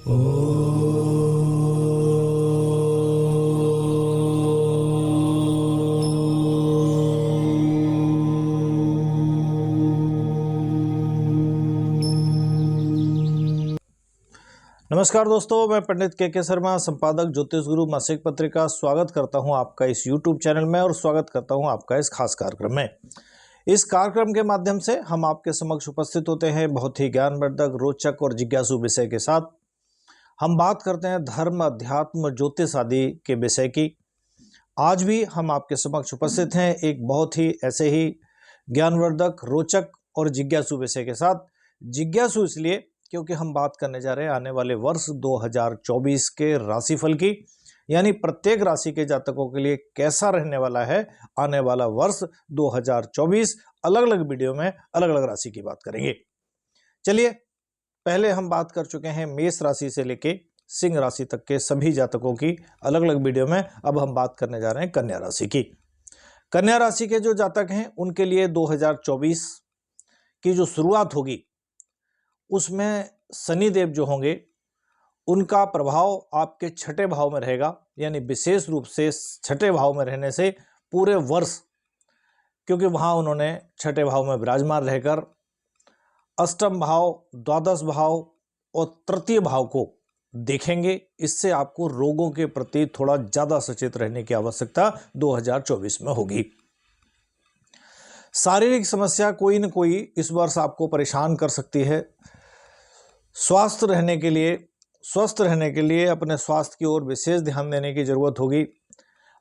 नमस्कार दोस्तों, मैं पंडित के शर्मा, संपादक ज्योतिष गुरु मासिक पत्रिका, स्वागत करता हूं आपका इस YouTube चैनल में और स्वागत करता हूं आपका इस खास कार्यक्रम में। इस कार्यक्रम के माध्यम से हम आपके समक्ष उपस्थित होते हैं बहुत ही ज्ञानवर्धक, रोचक और जिज्ञासु विषय के साथ। हम बात करते हैं धर्म, अध्यात्म, ज्योतिष आदि के विषय की। आज भी हम आपके समक्ष उपस्थित हैं एक बहुत ही ऐसे ही ज्ञानवर्धक, रोचक और जिज्ञासु विषय के साथ। जिज्ञासु इसलिए क्योंकि हम बात करने जा रहे हैं आने वाले वर्ष 2024 के राशिफल की, यानी प्रत्येक राशि के जातकों के लिए कैसा रहने वाला है आने वाला वर्ष 2024। अलग अलग वीडियो में अलग अलग राशि की बात करेंगे। चलिए, पहले हम बात कर चुके हैं मेष राशि से लेके सिंह राशि तक के सभी जातकों की अलग अलग वीडियो में। अब हम बात करने जा रहे हैं कन्या राशि की। कन्या राशि के जो जातक हैं उनके लिए 2024 की जो शुरुआत होगी उसमें शनिदेव जो होंगे उनका प्रभाव आपके छठे भाव में रहेगा, यानी विशेष रूप से छठे भाव में रहने से पूरे वर्ष, क्योंकि वहाँ उन्होंने छठे भाव में विराजमान रहकर अष्टम भाव, द्वादश भाव और तृतीय भाव को देखेंगे। इससे आपको रोगों के प्रति थोड़ा ज़्यादा सचेत रहने की आवश्यकता 2024 में होगी। शारीरिक समस्या कोई न कोई इस वर्ष आपको परेशान कर सकती है। स्वस्थ रहने के लिए अपने स्वास्थ्य की ओर विशेष ध्यान देने की जरूरत होगी।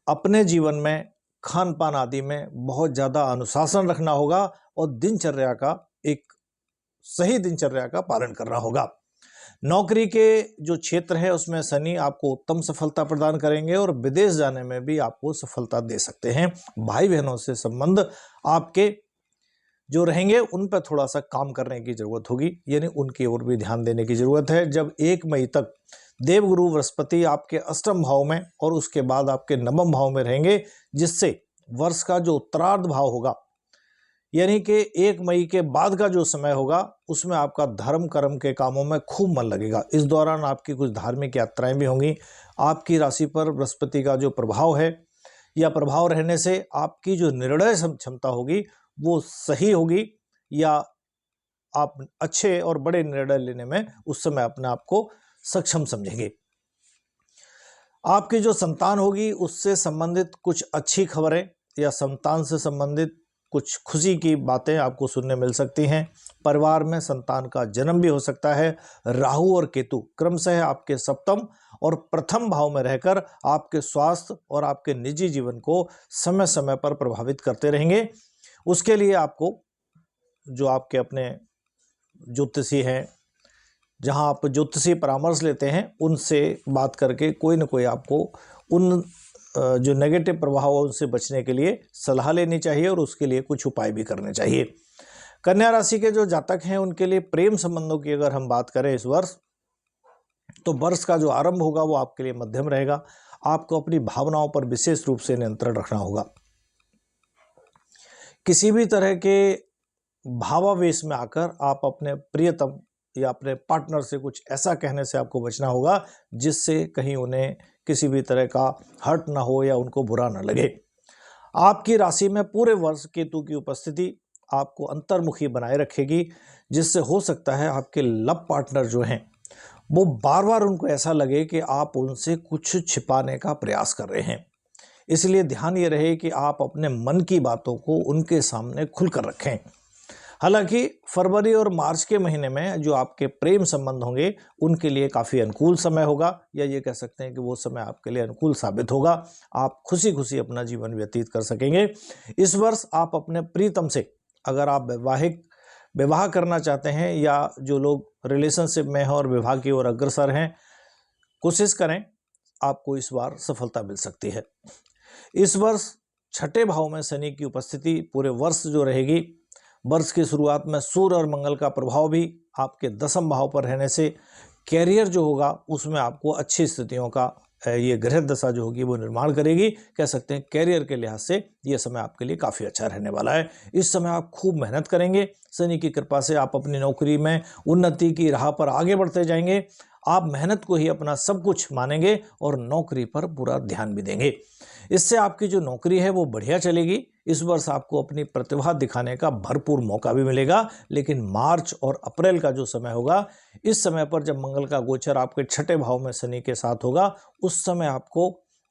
अपने जीवन में खान पान आदि में बहुत ज़्यादा अनुशासन रखना होगा और सही दिनचर्या का पालन करना होगा। नौकरी के जो क्षेत्र है उसमें शनि आपको उत्तम सफलता प्रदान करेंगे और विदेश जाने में भी आपको सफलता दे सकते हैं। भाई बहनों से संबंध आपके जो रहेंगे उन पर थोड़ा सा काम करने की जरूरत होगी, यानी उनकी ओर भी ध्यान देने की जरूरत है। जब 1 मई तक देवगुरु बृहस्पति आपके अष्टम भाव में और उसके बाद आपके नवम भाव में रहेंगे, जिससे वर्ष का जो उत्तरार्ध भाव होगा, यानी कि 1 मई के बाद का जो समय होगा, उसमें आपका धर्म कर्म के कामों में खूब मन लगेगा। इस दौरान आपकी कुछ धार्मिक यात्राएं भी होंगी। आपकी राशि पर बृहस्पति का जो प्रभाव है या प्रभाव रहने से आपकी जो निर्णय क्षमता होगी वो सही होगी, या आप अच्छे और बड़े निर्णय लेने में उस समय अपने आप को सक्षम समझेंगे। आपकी जो संतान होगी उससे संबंधित कुछ अच्छी खबरें या संतान से संबंधित कुछ खुशी की बातें आपको सुनने मिल सकती हैं। परिवार में संतान का जन्म भी हो सकता है। राहु और केतु क्रमशः आपके सप्तम और प्रथम भाव में रहकर आपके स्वास्थ्य और आपके निजी जीवन को समय समय पर प्रभावित करते रहेंगे। उसके लिए आपको जो आपके अपने ज्योतिषी हैं, जहां आप ज्योतिषी परामर्श लेते हैं, उनसे बात करके कोई न कोई आपको उन जो नेगेटिव प्रभाव है उनसे बचने के लिए सलाह लेनी चाहिए और उसके लिए कुछ उपाय भी करने चाहिए। कन्या राशि के जो जातक हैं उनके लिए प्रेम संबंधों की अगर हम बात करें इस वर्ष, तो वर्ष का जो आरंभ होगा वो आपके लिए मध्यम रहेगा। आपको अपनी भावनाओं पर विशेष रूप से नियंत्रण रखना होगा। किसी भी तरह के भावावेश में आकर आप अपने प्रियतम या अपने पार्टनर से कुछ ऐसा कहने से आपको बचना होगा जिससे कहीं उन्हें किसी भी तरह का हर्ट ना हो या उनको बुरा ना लगे। आपकी राशि में पूरे वर्ष केतु की उपस्थिति आपको अंतर्मुखी बनाए रखेगी, जिससे हो सकता है आपके लव पार्टनर जो हैं वो बार बार उनको ऐसा लगे कि आप उनसे कुछ छिपाने का प्रयास कर रहे हैं। इसलिए ध्यान ये रहे कि आप अपने मन की बातों को उनके सामने खुलकर रखें। हालांकि फरवरी और मार्च के महीने में जो आपके प्रेम संबंध होंगे उनके लिए काफ़ी अनुकूल समय होगा, या ये कह सकते हैं कि वो समय आपके लिए अनुकूल साबित होगा। आप खुशी खुशी अपना जीवन व्यतीत कर सकेंगे। इस वर्ष आप अपने प्रीतम से, अगर आप विवाह करना चाहते हैं या जो लोग रिलेशनशिप में हैं और विवाह की ओर अग्रसर हैं, कोशिश करें, आपको इस बार सफलता मिल सकती है। इस वर्ष छठे भाव में शनि की उपस्थिति पूरे वर्ष जो रहेगी, वर्ष की शुरुआत में सूर्य और मंगल का प्रभाव भी आपके दसम भाव पर रहने से कैरियर जो होगा उसमें आपको अच्छी स्थितियों का ये ग्रह दशा जो होगी वो निर्माण करेगी। कह सकते हैं कैरियर के लिहाज से ये समय आपके लिए काफ़ी अच्छा रहने वाला है। इस समय आप खूब मेहनत करेंगे, शनि की कृपा से आप अपनी नौकरी में उन्नति की राह पर आगे बढ़ते जाएंगे। आप मेहनत को ही अपना सब कुछ मानेंगे और नौकरी पर पूरा ध्यान भी देंगे। इससे आपकी जो नौकरी है वो बढ़िया चलेगी। इस वर्ष आपको अपनी प्रतिभा दिखाने का भरपूर मौका भी मिलेगा। लेकिन मार्च और अप्रैल का जो समय होगा, इस समय पर जब मंगल का गोचर आपके छठे भाव में शनि के साथ होगा, उस समय आपको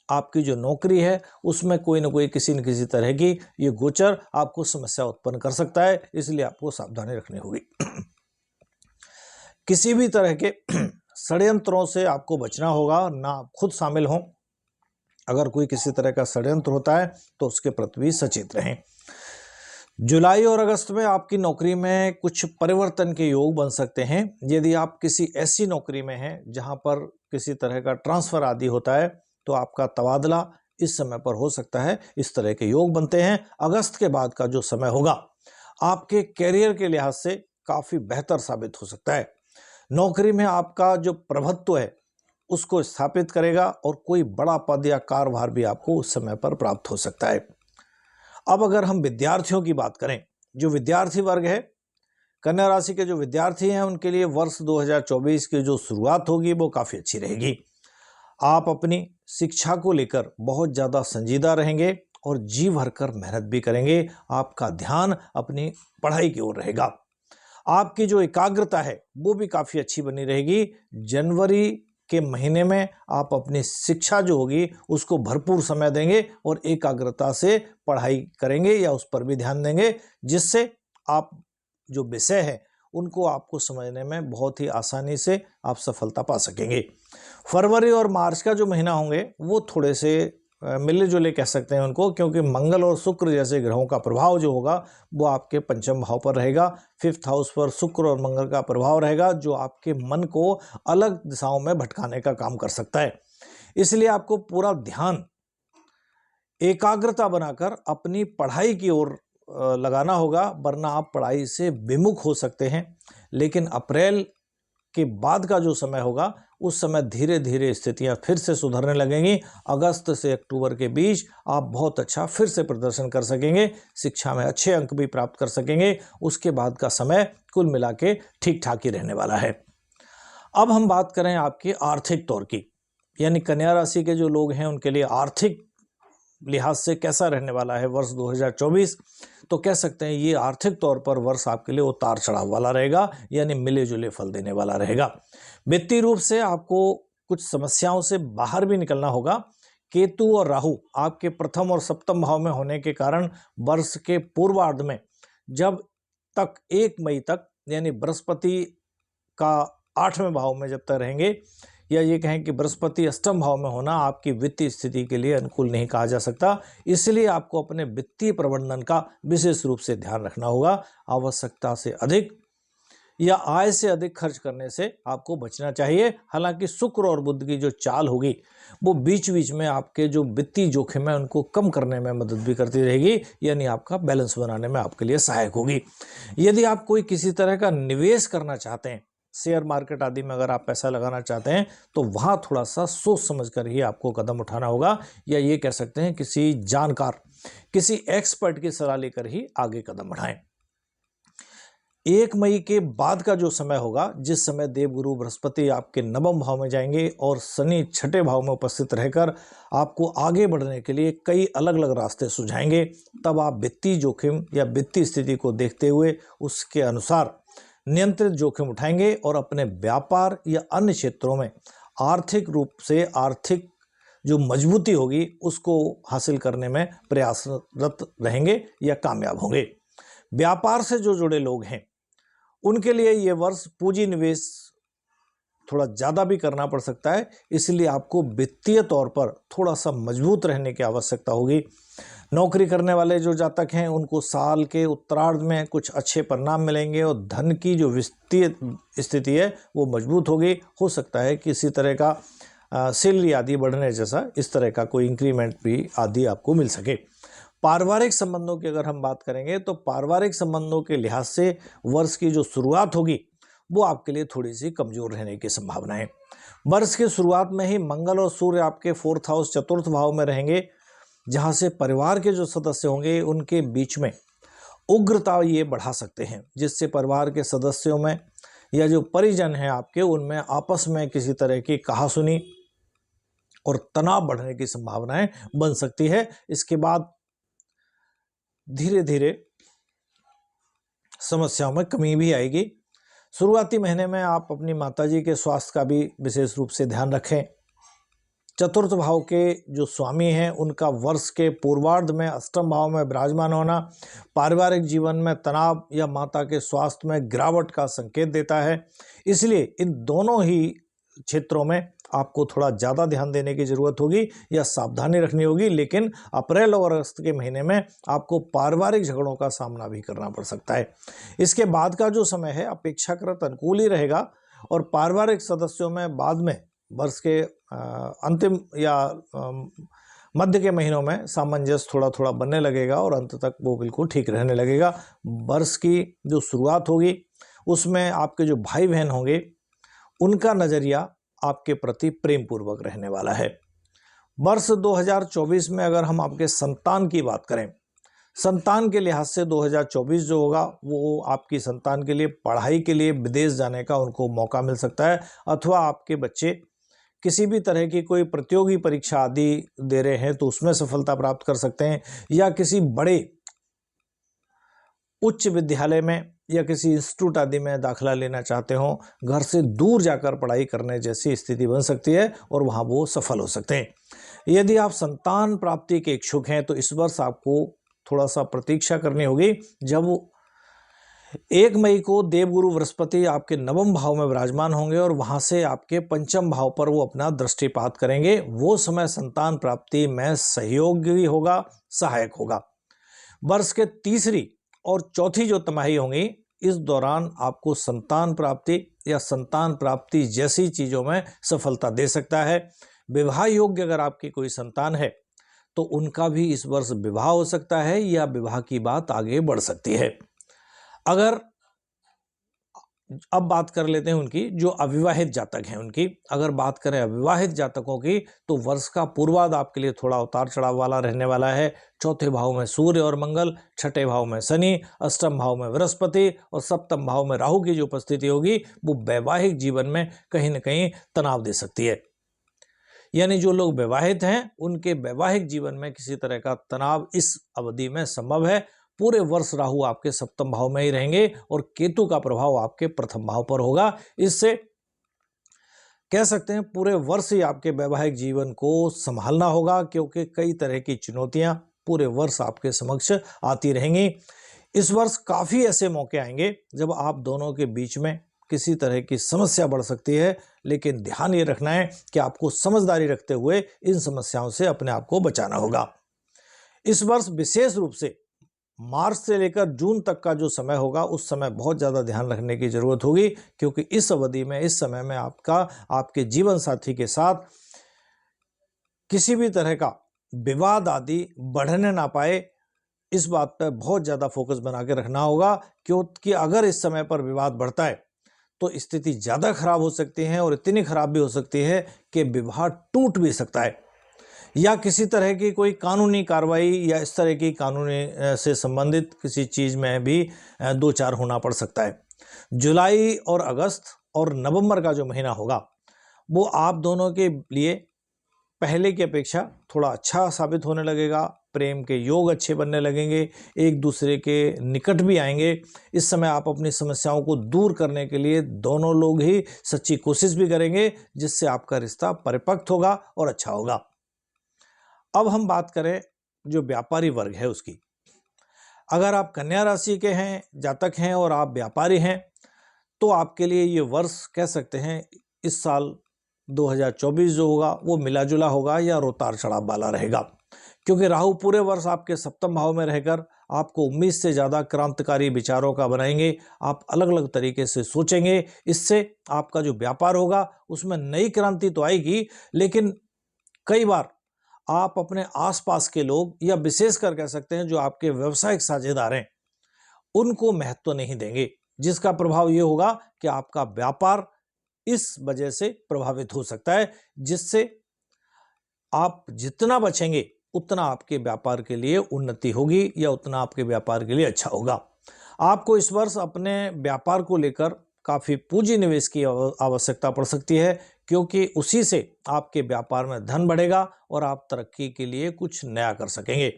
आपकी जो नौकरी है उसमें कोई ना कोई किसी न किसी तरह की ये गोचर आपको समस्या उत्पन्न कर सकता है, इसलिए आपको सावधानी रखनी होगी। किसी भी तरह के षड्यंत्रों से आपको बचना होगा, ना आप खुद शामिल हों। अगर कोई किसी तरह का षड्यंत्र होता है तो उसके प्रति भी सचेत रहें। जुलाई और अगस्त में आपकी नौकरी में कुछ परिवर्तन के योग बन सकते हैं। यदि आप किसी ऐसी नौकरी में हैं जहां पर किसी तरह का ट्रांसफर आदि होता है तो आपका तबादला इस समय पर हो सकता है। इस तरह के योग बनते हैं। अगस्त के बाद का जो समय होगा आपके कैरियर के लिहाज से काफ़ी बेहतर साबित हो सकता है। नौकरी में आपका जो प्रभुत्व है उसको स्थापित करेगा और कोई बड़ा पद या कार्यभार भी आपको उस समय पर प्राप्त हो सकता है। अब अगर हम विद्यार्थियों की बात करें, जो विद्यार्थी वर्ग है, कन्या राशि के जो विद्यार्थी हैं, उनके लिए वर्ष 2024 की जो शुरुआत होगी वो काफ़ी अच्छी रहेगी। आप अपनी शिक्षा को लेकर बहुत ज़्यादा संजीदा रहेंगे और जी भरकर मेहनत भी करेंगे। आपका ध्यान अपनी पढ़ाई की ओर रहेगा। आपकी जो एकाग्रता है वो भी काफ़ी अच्छी बनी रहेगी। जनवरी के महीने में आप अपनी शिक्षा जो होगी उसको भरपूर समय देंगे और एकाग्रता से पढ़ाई करेंगे या उस पर भी ध्यान देंगे, जिससे आप जो विषय है उनको आपको समझने में बहुत ही आसानी से आप सफलता पा सकेंगे। फरवरी और मार्च का जो महीना होंगे वो थोड़े से मिले जुले कह सकते हैं उनको, क्योंकि मंगल और शुक्र जैसे ग्रहों का प्रभाव जो होगा वो आपके पंचम भाव पर रहेगा। 5th हाउस पर शुक्र और मंगल का प्रभाव रहेगा, जो आपके मन को अलग दिशाओं में भटकाने का काम कर सकता है। इसलिए आपको पूरा ध्यान एकाग्रता बनाकर अपनी पढ़ाई की ओर लगाना होगा, वरना आप पढ़ाई से विमुख हो सकते हैं। लेकिन अप्रैल के बाद का जो समय होगा उस समय धीरे धीरे स्थितियां फिर से सुधरने लगेंगी। अगस्त से अक्टूबर के बीच आप बहुत अच्छा फिर से प्रदर्शन कर सकेंगे, शिक्षा में अच्छे अंक भी प्राप्त कर सकेंगे। उसके बाद का समय कुल मिला के ठीक ठाक ही रहने वाला है। अब हम बात करें आपके आर्थिक तौर की, यानी कन्या राशि के जो लोग हैं उनके लिए आर्थिक लिहाज से कैसा रहने वाला है वर्ष 2024। तो कह सकते हैं ये आर्थिक तौर पर वर्ष आपके लिए उतार चढ़ाव वाला रहेगा, यानी मिले जुले फल देने वाला रहेगा। वित्तीय रूप से आपको कुछ समस्याओं से बाहर भी निकलना होगा। केतु और राहु आपके प्रथम और सप्तम भाव में होने के कारण वर्ष के पूर्वार्ध में जब तक 1 मई तक, यानी बृहस्पति का 8वें भाव में जब तक रहेंगे, या ये कहें कि बृहस्पति अष्टम भाव में होना आपकी वित्तीय स्थिति के लिए अनुकूल नहीं कहा जा सकता। इसलिए आपको अपने वित्तीय प्रबंधन का विशेष रूप से ध्यान रखना होगा। आवश्यकता से अधिक या आय से अधिक खर्च करने से आपको बचना चाहिए। हालांकि शुक्र और बुध की जो चाल होगी वो बीच बीच में आपके जो वित्तीय जोखिम है उनको कम करने में मदद भी करती रहेगी, यानी आपका बैलेंस बनाने में आपके लिए सहायक होगी। यदि आप कोई किसी तरह का निवेश करना चाहते हैं, शेयर मार्केट आदि में अगर आप पैसा लगाना चाहते हैं, तो वहाँ थोड़ा सा सोच समझ कर ही आपको कदम उठाना होगा, या ये कह सकते हैं किसी जानकार, किसी एक्सपर्ट की सलाह लेकर ही आगे कदम बढ़ाएं। 1 मई के बाद का जो समय होगा, जिस समय देवगुरु बृहस्पति आपके 9वें भाव में जाएंगे और शनि 6ठे भाव में उपस्थित रहकर आपको आगे बढ़ने के लिए कई अलग अलग रास्ते सुझाएंगे, तब आप वित्तीय जोखिम या वित्तीय स्थिति को देखते हुए उसके अनुसार नियंत्रित जोखिम उठाएंगे और अपने व्यापार या अन्य क्षेत्रों में आर्थिक रूप से आर्थिक जो मजबूती होगी उसको हासिल करने में प्रयासरत रहेंगे या कामयाब होंगे। व्यापार से जो जुड़े लोग हैं उनके लिए ये वर्ष पूंजी निवेश थोड़ा ज़्यादा भी करना पड़ सकता है, इसलिए आपको वित्तीय तौर पर थोड़ा सा मजबूत रहने की आवश्यकता होगी। नौकरी करने वाले जो जातक हैं उनको साल के उत्तरार्ध में कुछ अच्छे परिणाम मिलेंगे और धन की जो वित्तीय स्थिति है वो मजबूत होगी। हो सकता है किसी तरह का सैलरी आदि बढ़ने जैसा इस तरह का कोई इंक्रीमेंट भी आदि आपको मिल सके। पारिवारिक संबंधों की अगर हम बात करेंगे तो पारिवारिक संबंधों के लिहाज से वर्ष की जो शुरुआत होगी वो आपके लिए थोड़ी सी कमजोर रहने की संभावना है। वर्ष की शुरुआत में ही मंगल और सूर्य आपके 4th हाउस चतुर्थ भाव में रहेंगे, जहां से परिवार के जो सदस्य होंगे उनके बीच में उग्रता ये बढ़ा सकते हैं, जिससे परिवार के सदस्यों में या जो परिजन हैं आपके, उनमें आपस में किसी तरह की कहासुनी और तनाव बढ़ने की संभावनाएं बन सकती है। इसके बाद धीरे धीरे समस्याओं में कमी भी आएगी। शुरुआती महीने में आप अपनी माताजी के स्वास्थ्य का भी विशेष रूप से ध्यान रखें। चतुर्थ भाव के जो स्वामी हैं उनका वर्ष के पूर्वार्ध में अष्टम भाव में विराजमान होना पारिवारिक जीवन में तनाव या माता के स्वास्थ्य में गिरावट का संकेत देता है। इसलिए इन दोनों ही क्षेत्रों में आपको थोड़ा ज़्यादा ध्यान देने की ज़रूरत होगी या सावधानी रखनी होगी। लेकिन अप्रैल और अगस्त के महीने में आपको पारिवारिक झगड़ों का सामना भी करना पड़ सकता है। इसके बाद का जो समय है अपेक्षाकृत अनुकूल ही रहेगा और पारिवारिक सदस्यों में बाद में वर्ष के अंतिम या मध्य के महीनों में सामंजस्य थोड़ा थोड़ा बनने लगेगा और अंत तक वो बिल्कुल ठीक रहने लगेगा। वर्ष की जो शुरुआत होगी उसमें आपके जो भाई बहन होंगे उनका नज़रिया आपके प्रति प्रेम पूर्वक रहने वाला है। वर्ष 2024 में अगर हम आपके संतान की बात करें, संतान के लिहाज से 2024 जो होगा वो आपकी संतान के लिए पढ़ाई के लिए विदेश जाने का उनको मौका मिल सकता है, अथवा आपके बच्चे किसी भी तरह की कोई प्रतियोगी परीक्षा आदि दे रहे हैं तो उसमें सफलता प्राप्त कर सकते हैं, या किसी बड़े उच्च विद्यालय में या किसी इंस्टीट्यूट आदि में दाखिला लेना चाहते हो, घर से दूर जाकर पढ़ाई करने जैसी स्थिति बन सकती है और वहाँ वो सफल हो सकते हैं। यदि आप संतान प्राप्ति के इच्छुक हैं तो इस वर्ष आपको थोड़ा सा प्रतीक्षा करनी होगी। जब 1 मई को देवगुरु बृहस्पति आपके नवम भाव में विराजमान होंगे और वहां से आपके पंचम भाव पर वो अपना दृष्टिपात करेंगे, वो समय संतान प्राप्ति में सहयोगी होगा, सहायक होगा। वर्ष के तीसरी और चौथी जो तिमाही होंगी इस दौरान आपको संतान प्राप्ति या संतान प्राप्ति जैसी चीज़ों में सफलता दे सकता है। विवाह योग्य अगर आपकी कोई संतान है तो उनका भी इस वर्ष विवाह हो सकता है या विवाह की बात आगे बढ़ सकती है। अगर अब बात कर लेते हैं उनकी जो अविवाहित जातक हैं उनकी, अगर बात करें अविवाहित जातकों की तो वर्ष का पूर्वार्ध आपके लिए थोड़ा उतार चढ़ाव वाला रहने वाला है। चौथे भाव में सूर्य और मंगल, छठे भाव में शनि, अष्टम भाव में बृहस्पति और सप्तम भाव में राहु की जो उपस्थिति होगी वो वैवाहिक जीवन में कहीं न कहीं तनाव दे सकती है। यानी जो लोग विवाहित हैं उनके वैवाहिक जीवन में किसी तरह का तनाव इस अवधि में संभव है। पूरे वर्ष राहु आपके सप्तम भाव में ही रहेंगे और केतु का प्रभाव आपके प्रथम भाव पर होगा। इससे कह सकते हैं पूरे वर्ष ही आपके वैवाहिक जीवन को संभालना होगा, क्योंकि कई तरह की चुनौतियां पूरे वर्ष आपके समक्ष आती रहेंगी। इस वर्ष काफ़ी ऐसे मौके आएंगे जब आप दोनों के बीच में किसी तरह की समस्या बढ़ सकती है, लेकिन ध्यान ये रखना है कि आपको समझदारी रखते हुए इन समस्याओं से अपने आप को बचाना होगा। इस वर्ष विशेष रूप से मार्च से लेकर जून तक का जो समय होगा उस समय बहुत ज़्यादा ध्यान रखने की ज़रूरत होगी, क्योंकि इस अवधि में इस समय में आपके जीवन साथी के साथ किसी भी तरह का विवाद आदि बढ़ने ना पाए, इस बात पर बहुत ज़्यादा फोकस बना के रखना होगा। क्योंकि अगर इस समय पर विवाद बढ़ता है तो स्थिति ज़्यादा खराब हो सकती है और इतनी खराब भी हो सकती है कि विवाह टूट भी सकता है या किसी तरह की कोई कानूनी कार्रवाई या इस तरह की कानूनी से संबंधित किसी चीज़ में भी दो चार होना पड़ सकता है। जुलाई और अगस्त और नवंबर का जो महीना होगा वो आप दोनों के लिए पहले की अपेक्षा थोड़ा अच्छा साबित होने लगेगा। प्रेम के योग अच्छे बनने लगेंगे, एक दूसरे के निकट भी आएंगे। इस समय आप अपनी समस्याओं को दूर करने के लिए दोनों लोग ही सच्ची कोशिश भी करेंगे, जिससे आपका रिश्ता परिपक्व होगा और अच्छा होगा। अब हम बात करें जो व्यापारी वर्ग है उसकी। अगर आप कन्या राशि के हैं, जातक हैं और आप व्यापारी हैं तो आपके लिए ये वर्ष कह सकते हैं इस साल 2024 जो होगा वो मिला जुला होगा या उतार चढ़ाव वाला रहेगा, क्योंकि राहु पूरे वर्ष आपके सप्तम भाव में रहकर आपको उम्मीद से ज़्यादा क्रांतिकारी विचारों का बनाएंगे। आप अलग अलग तरीके से सोचेंगे, इससे आपका जो व्यापार होगा उसमें नई क्रांति तो आएगी, लेकिन कई बार आप अपने आसपास के लोग या विशेषकर कह सकते हैं जो आपके व्यावसायिक साझेदार हैं उनको महत्व नहीं देंगे। जिसका प्रभाव ये होगा कि आपका व्यापार इस वजह से प्रभावित हो सकता है, जिससे आप जितना बचेंगे उतना आपके व्यापार के लिए उन्नति होगी या उतना आपके व्यापार के लिए अच्छा होगा। आपको इस वर्ष अपने व्यापार को लेकर काफ़ी पूंजी निवेश की आवश्यकता पड़ सकती है, क्योंकि उसी से आपके व्यापार में धन बढ़ेगा और आप तरक्की के लिए कुछ नया कर सकेंगे।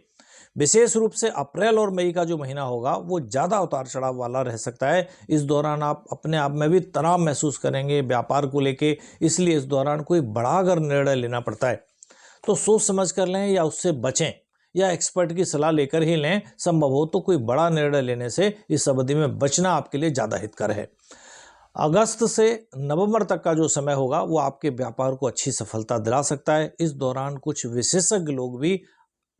विशेष रूप से अप्रैल और मई का जो महीना होगा वो ज़्यादा उतार चढ़ाव वाला रह सकता है। इस दौरान आप अपने आप में भी तनाव महसूस करेंगे व्यापार को लेके, इसलिए इस दौरान कोई बड़ा अगर निर्णय लेना पड़ता है तो सोच समझ कर लें या उससे बचें या एक्सपर्ट की सलाह लेकर ही लें। संभव हो तो कोई बड़ा निर्णय लेने से इस अवधि में बचना आपके लिए ज़्यादा हितकर है। अगस्त से नवंबर तक का जो समय होगा वो आपके व्यापार को अच्छी सफलता दिला सकता है। इस दौरान कुछ विशेषज्ञ लोग भी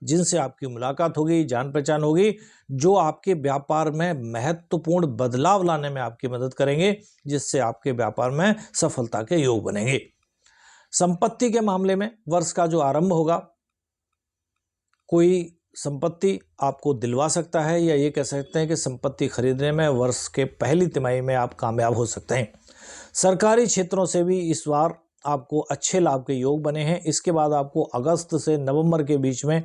जिनसे आपकी मुलाकात होगी, जान पहचान होगी, जो आपके व्यापार में महत्वपूर्ण बदलाव लाने में आपकी मदद करेंगे, जिससे आपके व्यापार में सफलता के योग बनेंगे। संपत्ति के मामले में वर्ष का जो आरंभ होगा, कोई संपत्ति आपको दिलवा सकता है या ये कह सकते हैं कि संपत्ति खरीदने में वर्ष के पहली तिमाही में आप कामयाब हो सकते हैं। सरकारी क्षेत्रों से भी इस बार आपको अच्छे लाभ के योग बने हैं। इसके बाद आपको अगस्त से नवंबर के बीच में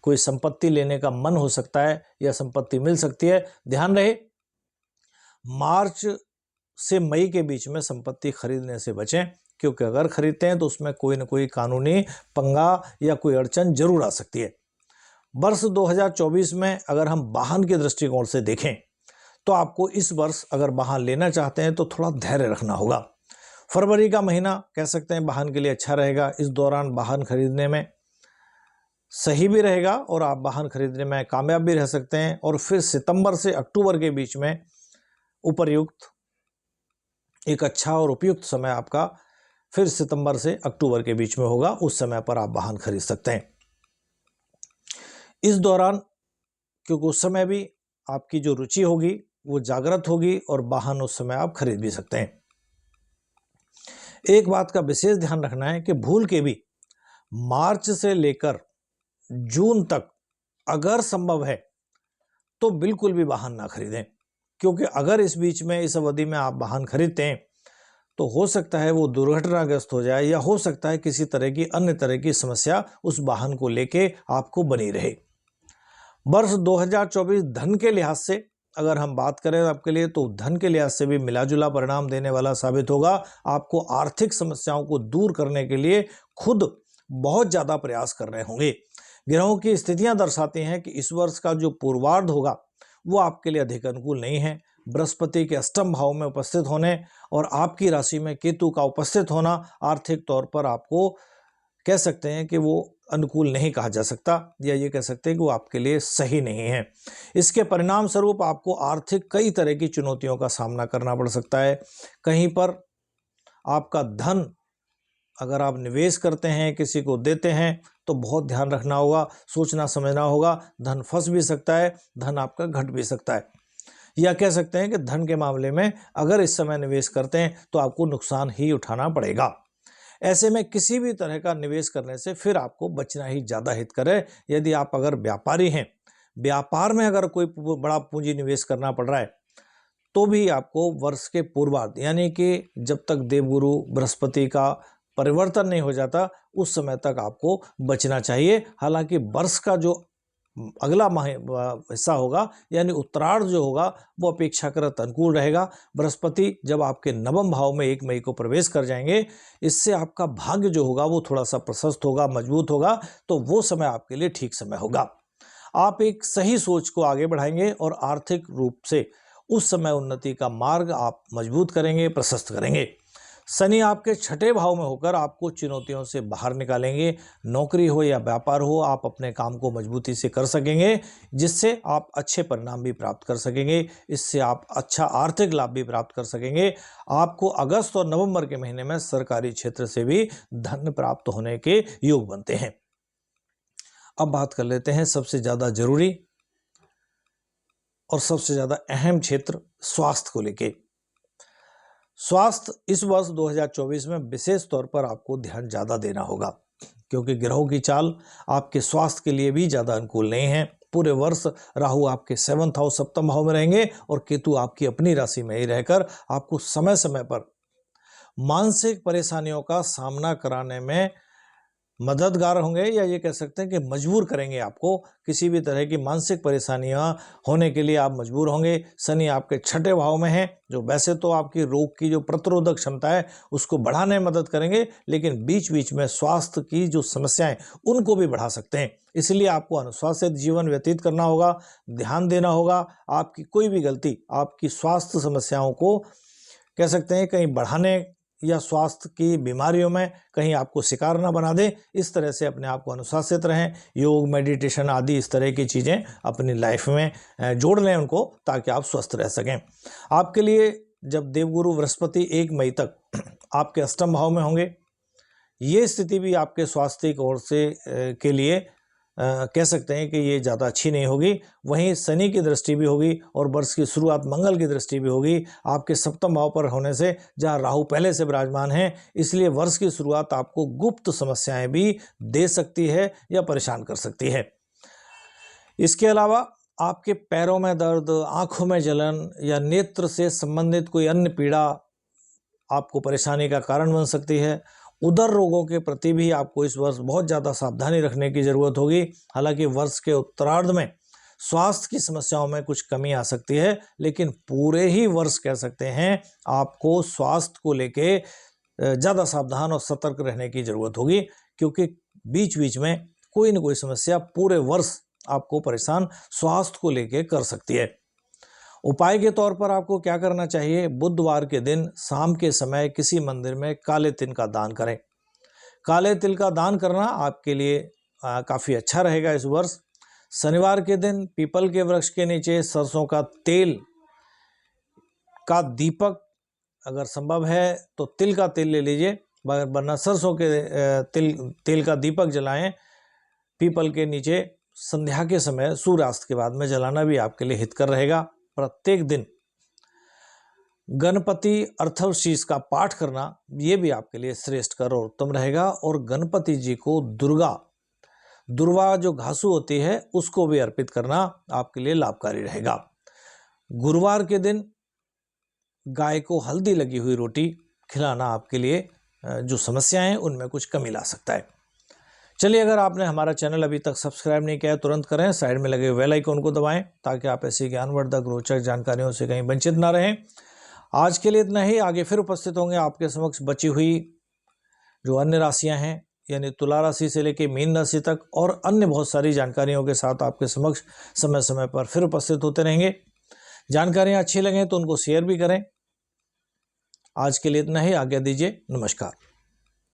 कोई संपत्ति लेने का मन हो सकता है या संपत्ति मिल सकती है। ध्यान रहे, मार्च से मई के बीच में संपत्ति खरीदने से बचें, क्योंकि अगर खरीदते हैं तो उसमें कोई ना कोई कानूनी पंगा या कोई अड़चन जरूर आ सकती है। वर्ष 2024 में अगर हम वाहन के दृष्टिकोण से देखें तो आपको इस वर्ष अगर वाहन लेना चाहते हैं तो थोड़ा धैर्य रखना होगा। फरवरी का महीना कह सकते हैं वाहन के लिए अच्छा रहेगा। इस दौरान वाहन खरीदने में सही भी रहेगा और आप वाहन खरीदने में कामयाब भी रह सकते हैं। और फिर सितंबर से अक्टूबर के बीच में उपर्युक्त एक अच्छा और उपयुक्त समय आपका फिर सितंबर से अक्टूबर के बीच में होगा। उस समय पर आप वाहन खरीद सकते हैं। इस दौरान क्योंकि उस समय भी आपकी जो रुचि होगी वो जागृत होगी और वाहन उस समय आप खरीद भी सकते हैं। एक बात का विशेष ध्यान रखना है कि भूल के भी मार्च से लेकर जून तक अगर संभव है तो बिल्कुल भी वाहन ना खरीदें, क्योंकि अगर इस बीच में इस अवधि में आप वाहन खरीदते हैं तो हो सकता है वो दुर्घटनाग्रस्त हो जाए या हो सकता है किसी तरह की अन्य तरह की समस्या उस वाहन को लेके आपको बनी रहे। वर्ष 2024 धन के लिहाज से अगर हम बात करें आपके लिए तो धन के लिहाज से भी मिलाजुला परिणाम देने वाला साबित होगा। आपको आर्थिक समस्याओं को दूर करने के लिए खुद बहुत ज़्यादा प्रयास करने होंगे। ग्रहों की स्थितियां दर्शाती हैं कि इस वर्ष का जो पूर्वार्ध होगा वो आपके लिए अधिक अनुकूल नहीं है। बृहस्पति के अष्टम भाव में उपस्थित होने और आपकी राशि में केतु का उपस्थित होना आर्थिक तौर पर आपको कह सकते हैं कि वो अनुकूल नहीं कहा जा सकता, या ये कह सकते हैं कि वो आपके लिए सही नहीं है। इसके परिणाम स्वरूप आपको आर्थिक कई तरह की चुनौतियों का सामना करना पड़ सकता है। कहीं पर आपका धन अगर आप निवेश करते हैं, किसी को देते हैं, तो बहुत ध्यान रखना होगा, सोचना समझना होगा। धन फंस भी सकता है, धन आपका घट भी सकता है, या कह सकते हैं कि धन के मामले में अगर इस समय निवेश करते हैं तो आपको नुकसान ही उठाना पड़ेगा। ऐसे में किसी भी तरह का निवेश करने से फिर आपको बचना ही ज़्यादा हितकर है। यदि आप अगर व्यापारी हैं, व्यापार में अगर कोई बड़ा पूंजी निवेश करना पड़ रहा है तो भी आपको वर्ष के पूर्वार्ध यानी कि जब तक देवगुरु बृहस्पति का परिवर्तन नहीं हो जाता उस समय तक आपको बचना चाहिए। हालांकि वर्ष का जो अगला हिस्सा होगा यानी उत्तरार्ध जो होगा वो अपेक्षाकृत अनुकूल रहेगा। बृहस्पति जब आपके नवम भाव में 1 मई को प्रवेश कर जाएंगे, इससे आपका भाग्य जो होगा वो थोड़ा सा प्रशस्त होगा, मजबूत होगा, तो वो समय आपके लिए ठीक समय होगा। आप एक सही सोच को आगे बढ़ाएंगे और आर्थिक रूप से उस समय उन्नति का मार्ग आप मजबूत करेंगे, प्रशस्त करेंगे। शनि आपके 6ठे भाव में होकर आपको चुनौतियों से बाहर निकालेंगे। नौकरी हो या व्यापार हो, आप अपने काम को मजबूती से कर सकेंगे, जिससे आप अच्छे परिणाम भी प्राप्त कर सकेंगे। इससे आप अच्छा आर्थिक लाभ भी प्राप्त कर सकेंगे। आपको अगस्त और नवंबर के महीने में सरकारी क्षेत्र से भी धन प्राप्त होने के योग बनते हैं। अब बात कर लेते हैं सबसे ज़्यादा जरूरी और सबसे ज़्यादा अहम क्षेत्र स्वास्थ्य को लेके। स्वास्थ्य इस वर्ष 2024 में विशेष तौर पर आपको ध्यान ज़्यादा देना होगा, क्योंकि ग्रहों की चाल आपके स्वास्थ्य के लिए भी ज़्यादा अनुकूल नहीं है। पूरे वर्ष राहु आपके 7th हाउस सप्तम भाव में रहेंगे और केतु आपकी अपनी राशि में ही रहकर आपको समय समय पर मानसिक परेशानियों का सामना कराने में मददगार होंगे, या ये कह सकते हैं कि मजबूर करेंगे आपको। किसी भी तरह की मानसिक परेशानियां होने के लिए आप मजबूर होंगे। शनि आपके 6ठे भाव में है, जो वैसे तो आपकी रोग की जो प्रतिरोधक क्षमता है उसको बढ़ाने में मदद करेंगे, लेकिन बीच बीच में स्वास्थ्य की जो समस्याएं उनको भी बढ़ा सकते हैं। इसलिए आपको अनुशासित जीवन व्यतीत करना होगा, ध्यान देना होगा। आपकी कोई भी गलती आपकी स्वास्थ्य समस्याओं को कह सकते हैं कहीं बढ़ाने या स्वास्थ्य की बीमारियों में कहीं आपको शिकार ना बना दे। इस तरह से अपने आप को अनुशासित रहें। योग, मेडिटेशन आदि इस तरह की चीज़ें अपनी लाइफ में जोड़ लें उनको, ताकि आप स्वस्थ रह सकें। आपके लिए जब देवगुरु बृहस्पति 1 मई तक आपके अष्टम भाव में होंगे, ये स्थिति भी आपके स्वास्थ्य की ओर से के लिए कह सकते हैं कि ये ज़्यादा अच्छी नहीं होगी। वहीं शनि की दृष्टि भी होगी और वर्ष की शुरुआत मंगल की दृष्टि भी होगी आपके सप्तम भाव पर होने से, जहां राहु पहले से विराजमान है। इसलिए वर्ष की शुरुआत आपको गुप्त समस्याएं भी दे सकती है या परेशान कर सकती है। इसके अलावा आपके पैरों में दर्द, आंखों में जलन या नेत्र से संबंधित कोई अन्य पीड़ा आपको परेशानी का कारण बन सकती है। उदर रोगों के प्रति भी आपको इस वर्ष बहुत ज़्यादा सावधानी रखने की ज़रूरत होगी। हालांकि वर्ष के उत्तरार्ध में स्वास्थ्य की समस्याओं में कुछ कमी आ सकती है, लेकिन पूरे ही वर्ष कह सकते हैं आपको स्वास्थ्य को लेके ज़्यादा सावधान और सतर्क रहने की ज़रूरत होगी, क्योंकि बीच बीच में कोई न कोई समस्या पूरे वर्ष आपको परेशान स्वास्थ्य को लेके कर सकती है। उपाय के तौर पर आपको क्या करना चाहिए? बुधवार के दिन शाम के समय किसी मंदिर में काले तिल का दान करें। काले तिल का दान करना आपके लिए काफ़ी अच्छा रहेगा इस वर्ष। शनिवार के दिन पीपल के वृक्ष के नीचे सरसों का तेल का दीपक, अगर संभव है तो तिल का तेल ले लीजिए, वरना सरसों के तेल का दीपक जलाएं पीपल के नीचे। संध्या के समय सूर्यास्त के बाद में जलाना भी आपके लिए हितकर रहेगा। प्रत्येक दिन गणपति अर्थवशीष का पाठ करना ये भी आपके लिए श्रेष्ठकर और उत्तम रहेगा। और गणपति जी को दुर्वा जो घासू होती है उसको भी अर्पित करना आपके लिए लाभकारी रहेगा। गुरुवार के दिन गाय को हल्दी लगी हुई रोटी खिलाना आपके लिए जो समस्याएं हैं उनमें कुछ कमी ला सकता है। चलिए, अगर आपने हमारा चैनल अभी तक सब्सक्राइब नहीं किया है तुरंत करें, साइड में लगे बेल आइकन को दबाएं, ताकि आप ऐसी ज्ञानवर्धक रोचक जानकारियों से कहीं वंचित ना रहें। आज के लिए इतना ही। आगे फिर उपस्थित होंगे आपके समक्ष बची हुई जो अन्य राशियां हैं, यानी तुला राशि से लेकर मीन राशि तक, और अन्य बहुत सारी जानकारियों के साथ आपके समक्ष समय समय पर फिर उपस्थित होते रहेंगे। जानकारियाँ अच्छी लगें तो उनको शेयर भी करें। आज के लिए इतना ही। आज्ञा दीजिए। नमस्कार।